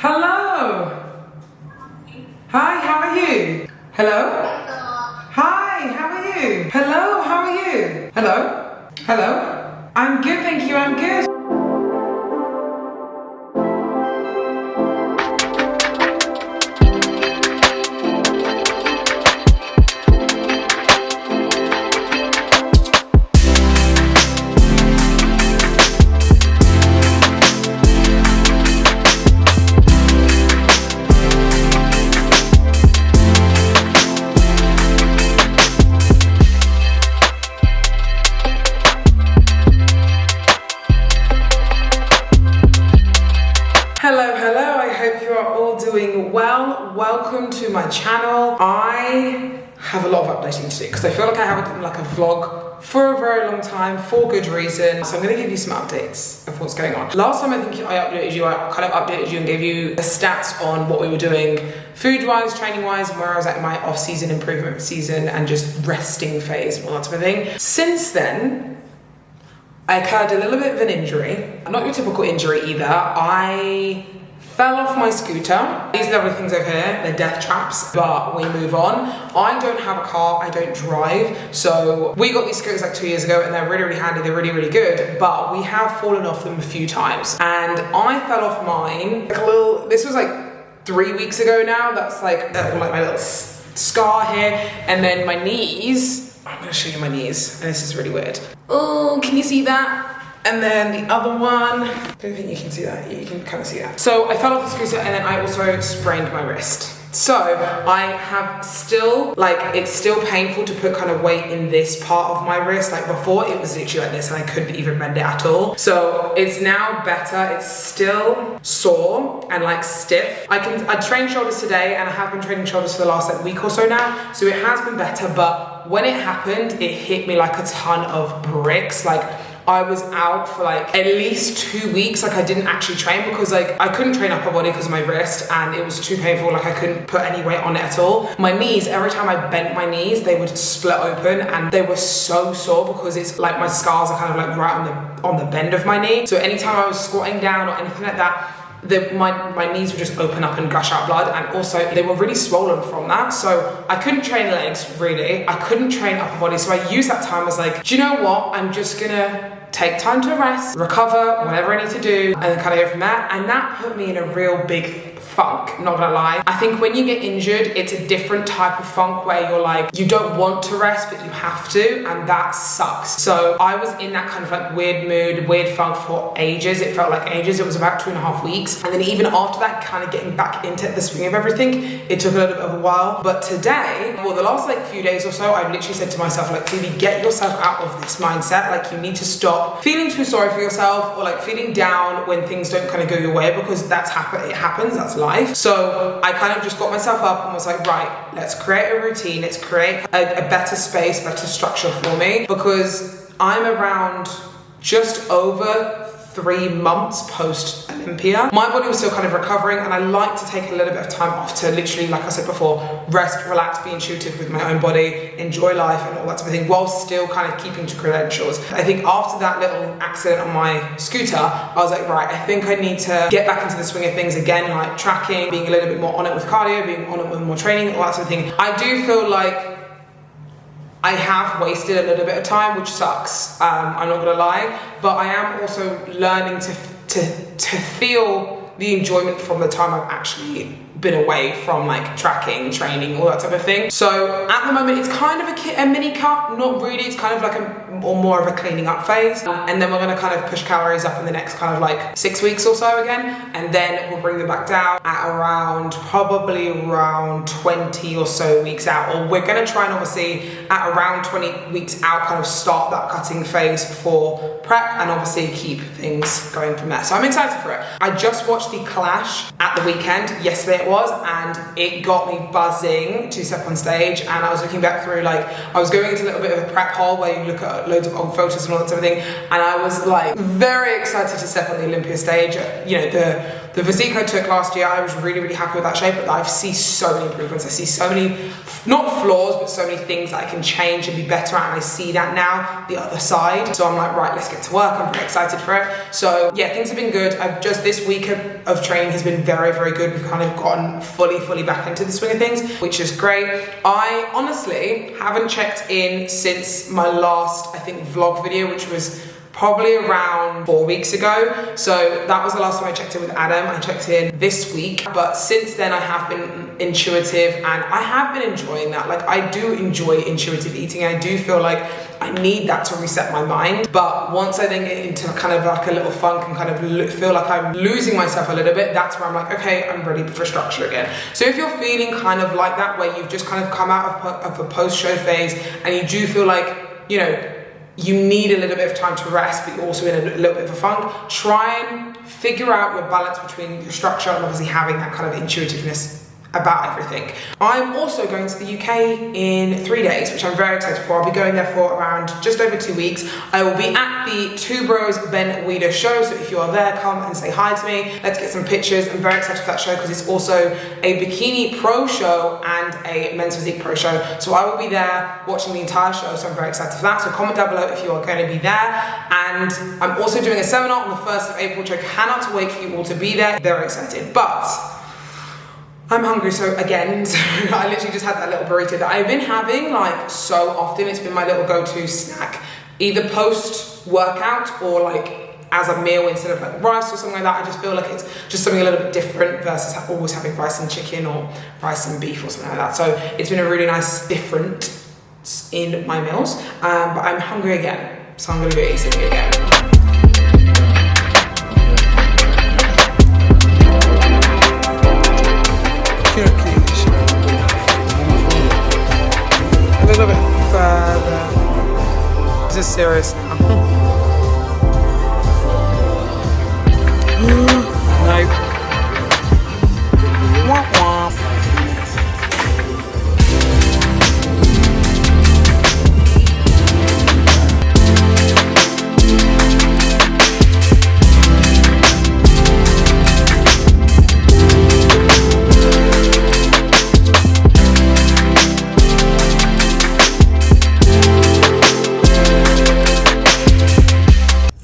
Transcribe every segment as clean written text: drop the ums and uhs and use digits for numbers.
Hello. Hi, how are you? Hello? Hi, how are you? Hello, how are you? Hello? Hello? I'm good, thank you, I'm good. Hello, I hope you are all doing well. Welcome to my channel. I have a lot of updating to do because I feel like I haven't done like a vlog for a very long time for good reason. So I'm gonna give you some updates of what's going on. Last time I think I kind of updated you and gave you the stats on what we were doing food-wise, training-wise, and where I was at in my off-season improvement season and just resting phase and all that type of thing. Since then, I had a little bit of an injury. Not your typical injury either. I fell off my scooter. These lovely things over here, they're death traps, but we move on. I don't have a car, I don't drive. So we got these scooters like 2 years ago and they're really, really handy, they're really, really good, but we have fallen off them a few times. And I fell off mine, this was like 3 weeks ago now. That's like my little scar here. And then my knees, I'm gonna show you my knees, and this is really weird. Oh, can you see that? And then the other one, I don't think you can see that. You can kind of see that. So I fell off the scooter and then I also sprained my wrist. So I have still, it's still painful to put kind of weight in this part of my wrist. Like before it was literally like this and I couldn't even bend it at all. So it's now better. It's still sore and like stiff. I trained shoulders today and I have been training shoulders for the last like week or so now. So it has been better, but when it happened, it hit me like a ton of bricks. Like I was out for like at least 2 weeks. Like I didn't actually train because like I couldn't train upper body because of my wrist and it was too painful. Like I couldn't put any weight on it at all. My knees, every time I bent my knees, they would split open and they were so sore because it's like my scars are kind of like right on the bend of my knee. So anytime I was squatting down or anything like that, my knees would just open up and gush out blood, and also they were really swollen from that. So I couldn't train legs really. I couldn't train upper body. So I used that time as like, do you know what? I'm just gonna take time to rest, recover, whatever I need to do, and then kind of go from there. And that put me in a real big funk, not gonna lie. I think when you get injured, it's a different type of funk where you're like, you don't want to rest, but you have to, and that sucks. So I was in that kind of like weird mood, weird funk for ages. It felt like ages. It was about 2.5 weeks. And then even after that, kind of getting back into the swing of everything, it took a little bit of a while. But today, well, the last like few days or so, I've literally said to myself, like, Phoebe, get yourself out of this mindset. Like you need to stop feeling too sorry for yourself or like feeling down when things don't kind of go your way, because it happens, that's life. So I kind of just got myself up and was like, right, let's create a routine, let's create a better space, better structure for me, because I'm around just over 3 months post Olympia. My body was still kind of recovering and I like to take a little bit of time off to literally, like I said before, rest, relax, be intuitive with my own body, enjoy life and all that type of thing, while still kind of keeping to credentials. I think after that little accident on my scooter, I was like, right, I think I need to get back into the swing of things again, like tracking, being a little bit more on it with cardio, being on it with more training, all that sort of thing. I do feel like I have wasted a little bit of time, which sucks, I'm not gonna lie, but I am also learning to feel the enjoyment from the time I've actually been away from like tracking, training, all that type of thing. So at the moment, it's kind of a mini cut, not really, it's kind of like more of a cleaning up phase. And then we're gonna kind of push calories up in the next kind of like 6 weeks or so again. And then we'll bring them back down at probably around 20 or so weeks out. Or we're gonna try and obviously at around 20 weeks out, kind of start that cutting phase for prep and obviously keep things going from there. So I'm excited for it. I just watched the Clash at the weekend, yesterday it was, and it got me buzzing to step on stage. And I was looking back through, like, I was going into a little bit of a prep hole where you look at loads of old photos and all that sort of thing, and I was like very excited to step on the Olympia stage. You know, the physique I took last year, I was really, really happy with that shape, but I see so many improvements. I see so many, not flaws, but so many things that I can change and be better at, and I see that now, the other side. So I'm like, right, let's get to work. I'm pretty excited for it. So yeah, things have been good. This week of training has been very, very good. We've kind of gotten fully back into the swing of things, which is great. I honestly haven't checked in since my last, I think, vlog video, which was probably around 4 weeks ago. So that was the last time I checked in with Adam. I checked in this week, but since then I have been intuitive, and I have been enjoying that. Like, I do enjoy intuitive eating. I do feel like I need that to reset my mind. But once I then get into kind of like a little funk and kind of feel like I'm losing myself a little bit, that's where I'm like, okay, I'm ready for structure again. So if you're feeling kind of like that, where you've just kind of come out of a post-show phase and you do feel like, you know, you need a little bit of time to rest, but you're also in a little bit of a funk, try and figure out your balance between your structure and obviously having that kind of intuitiveness about everything. I'm also going to the UK in 3 days, which I'm very excited for. I'll be going there for around just over 2 weeks. I will be at the Two Bros Ben Weider show, so if you are there, come and say hi to me. Let's get some pictures. I'm very excited for that show because it's also a bikini pro show and a men's physique pro show. So I will be there watching the entire show, so I'm very excited for that. So comment down below if you are going to be there. And I'm also doing a seminar on the 1st of April, which I cannot wait for you all to be there. Very excited. But I'm hungry, so again, I literally just had that little burrito that I've been having like so often. It's been my little go-to snack, either post-workout or like as a meal instead of like rice or something like that. I just feel like it's just something a little bit different versus always having rice and chicken or rice and beef or something like that. So it's been a really nice different in my meals, but I'm hungry again, so I'm gonna go eat something again. A little bit further. Is this serious now? No. Womp womp.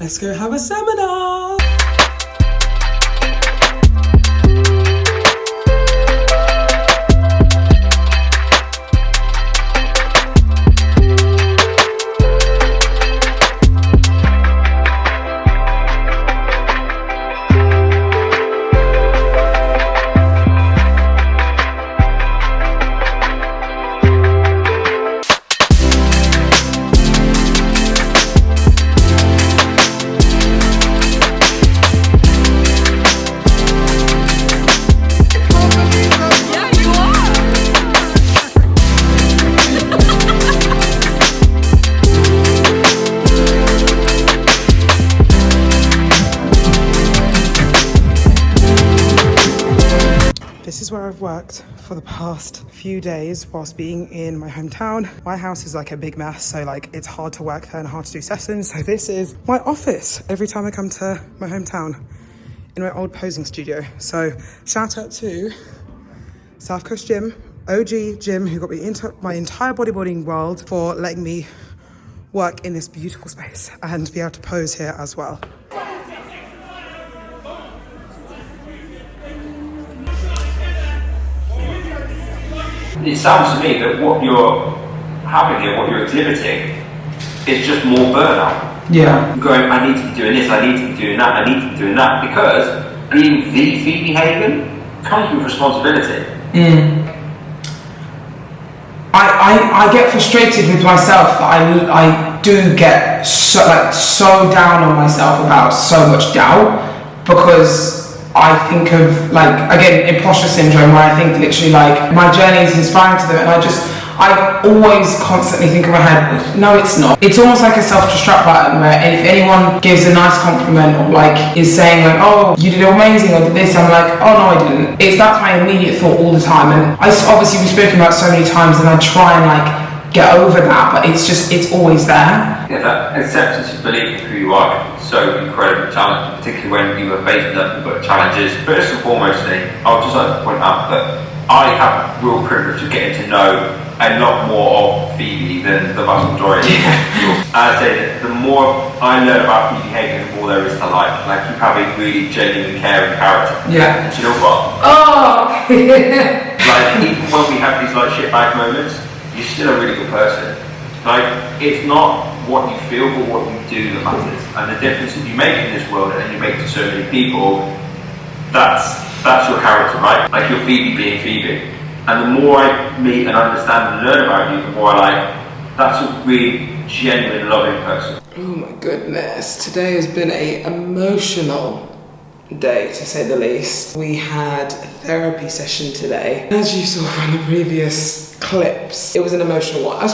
Let's go have a seminar. This is where I've worked for the past few days whilst being in my hometown. My house is like a big mess, so like it's hard to work there and hard to do sessions. So this is my office every time I come to my hometown in my old posing studio. So shout out to South Coast Gym, OG Gym, who got me into my entire bodybuilding world, for letting me work in this beautiful space and be able to pose here as well. It sounds to me that what you're having here, what you're exhibiting, is just more burnout. Yeah. You're going, I need to be doing this, I need to be doing that, I need to be doing that, because being the Phoebe Hagan comes with responsibility. I get frustrated with myself that I do get so down on myself about so much doubt, because I think of, like, again, imposter syndrome, where I think literally like my journey is inspiring to them, and I always constantly think in my head, no it's not. It's almost like a self-destruct button where if anyone gives a nice compliment or like is saying like, oh you did amazing or did this, I'm like, oh no I didn't. That's my immediate thought all the time, and obviously we've spoken about so many times, and I try and like get over that, but it's always there. Yeah, that acceptance and belief of who you are so incredibly challenging, particularly when you were facing nothing but challenges. First and foremostly, I would just like to point out that I have real privilege of getting to know a lot more of Phoebe than the vast majority. I say that the more I learn about Phoebe Hagan, the more there is to like. Like, you have a really genuine, caring character. Yeah. And do you know what? Oh! Like, even when we have these like shitbag moments, you're still a really good person. Like, it's not what you feel, but what you do that matters. And the difference that you make in this world and you make to so many people, that's your character, right? Like, you're Phoebe being Phoebe. And the more I meet and understand and learn about you, the more I like, that's a really genuine, loving person. Oh my goodness. Today has been an emotional day, to say the least. We had a therapy session today. As you saw from the previous clips, it was an emotional one. I've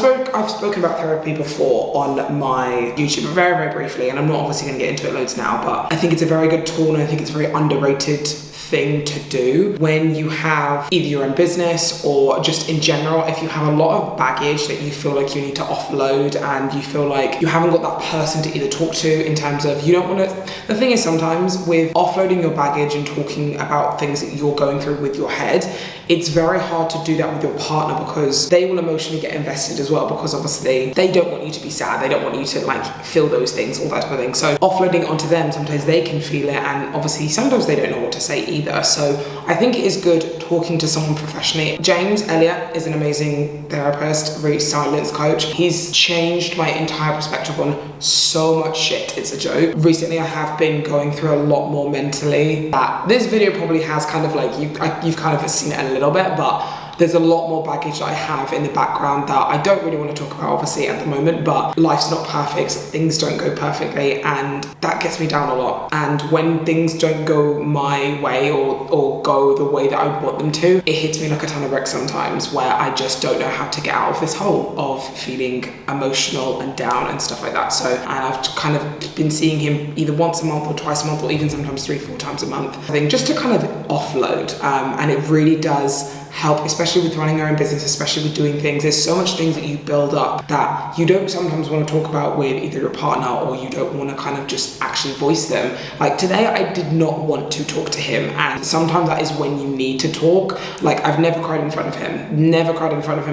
spoken about therapy before on my YouTube, very, very briefly, and I'm not obviously going to get into it loads now, but I think it's a very good tool, and I think it's a very underrated thing to do when you have either your own business or just in general, if you have a lot of baggage that you feel like you need to offload and you feel like you haven't got that person to either talk to, in terms of you don't want to. The thing is, sometimes with offloading your baggage and talking about things that you're going through with your head, it's very hard to do that with your partner, because they will emotionally get invested as well, because obviously they don't want you to be sad, they don't want you to like feel those things, all that type of thing. So offloading onto them, sometimes they can feel it, and obviously sometimes they don't know what to say either. So I think it is good talking to someone professionally. James Elliott is an amazing therapist, really silence coach. He's changed my entire perspective on so much shit, it's a joke. Recently I have been going through a lot more mentally. That this video probably has kind of like, you've kind of seen it a little bit, but there's a lot more baggage that I have in the background that I don't really want to talk about obviously at the moment, but life's not perfect, things don't go perfectly, and that gets me down a lot. And when things don't go my way or go the way that I want them to, it hits me like a ton of bricks sometimes, where I just don't know how to get out of this hole of feeling emotional and down and stuff like that. So, and I've kind of been seeing him either once a month or twice a month, or even sometimes 3-4 times a month, I think, just to kind of offload, and it really does help, especially with running your own business, especially with doing things. There's so much things that you build up that you don't sometimes want to talk about with either your partner, or you don't want to kind of just actually voice them. Like today, I did not want to talk to him, and sometimes that is when you need to talk. Like, I've never cried in front of him,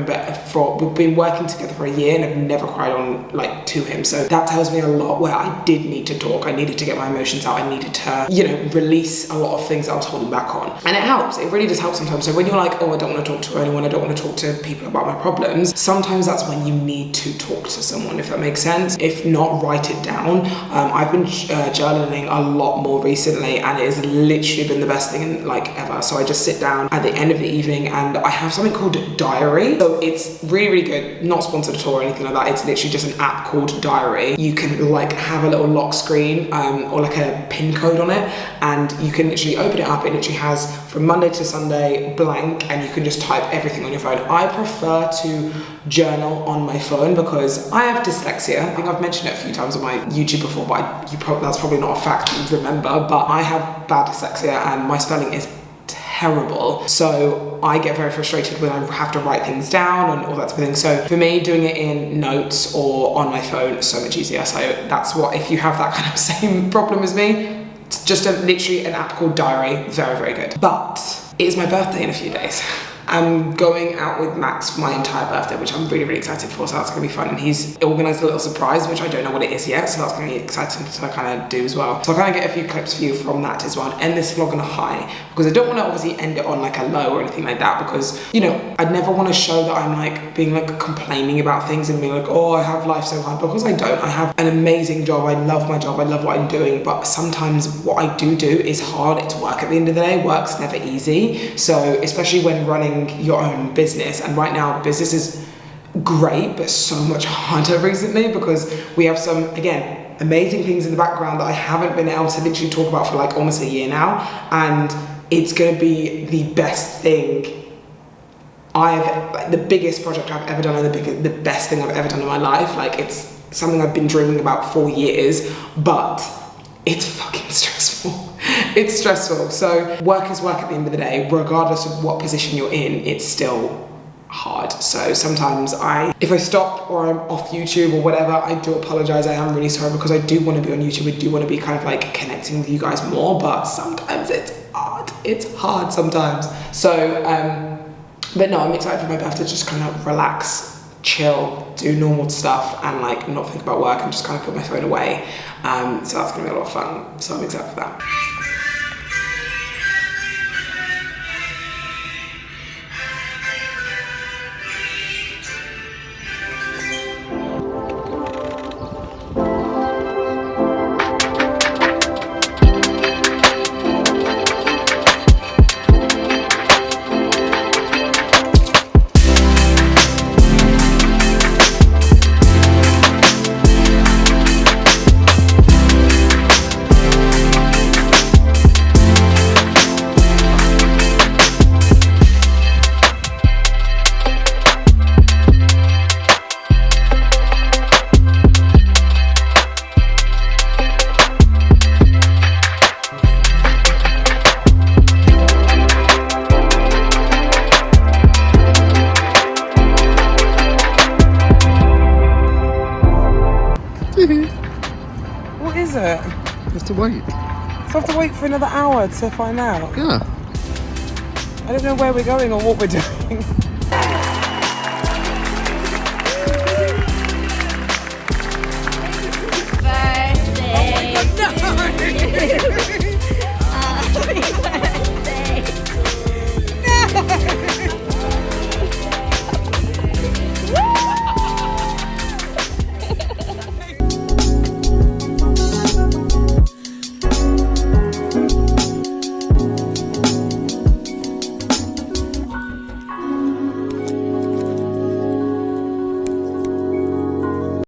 but we've been working together for a year and I've never cried on like to him. So that tells me a lot, where I did need to talk. I needed to get my emotions out. I needed to, you know, release a lot of things that I was holding back on. And it helps. It really does help sometimes. So when you're like, oh, I don't want to talk to anyone, I don't want to talk to people about my problems, sometimes that's when you need to talk to someone, if that makes sense. If not, write it down. I've been journaling a lot more recently, and it has literally been the best thing like ever. So I just sit down at the end of the evening and I have something called Diary. So it's really, really good, not sponsored at all or anything like that. It's literally just an app called Diary. You can like have a little lock screen or like a pin code on it, and you can literally open it up. It literally has from Monday to Sunday blank, and you can just type everything on your phone. I prefer to journal on my phone because I have dyslexia. I think I've mentioned it a few times on my YouTube before, but that's probably not a fact you remember, but I have bad dyslexia and my spelling is terrible. So I get very frustrated when I have to write things down and all that type of thing. So for me, doing it in notes or on my phone is so much easier. So that's what, if you have that kind of same problem as me, it's just literally an app called Diary. Very, very good. But it is my birthday in a few days. I'm going out with Max for my entire birthday, which I'm really, really excited for, so that's going to be fun. And he's organised a little surprise, which I don't know what it is yet, so that's going to be exciting to kind of do as well. So I'll kind of get a few clips for you from that as well, and end this vlog on a high, because I don't want to obviously end it on like a low or anything like that, because, you know, I'd never want to show that I'm like being like complaining about things and being like, oh, I have life so hard, because I don't. I have an amazing job, I love my job, I love what I'm doing, but sometimes what I do is hard. It's work at the end of the day. Work's never easy. So especially when running your own business, and right now business is great but so much harder recently, because we have some, again, amazing things in the background that I haven't been able to literally talk about for like almost a year now, and it's going to be the best thing the biggest project I've ever done, and the best thing I've ever done in my life. Like, it's something I've been dreaming about for years, but it's fucking stressful. It's stressful. So work is work at the end of the day, regardless of what position you're in. It's still hard. So sometimes if I stop or I'm off YouTube or whatever, I do apologize. I am really sorry, because I do want to be on YouTube. I do want to be kind of like connecting with you guys more, but sometimes it's hard. It's hard sometimes. So, but no, I'm excited for my birthday to just kind of relax, chill, do normal stuff, and like not think about work and just kind of put my phone away. So that's gonna be a lot of fun. So I'm excited for that. What is it? You have to wait. So I have to wait for another hour to find out? Yeah. I don't know where we're going or what we're doing.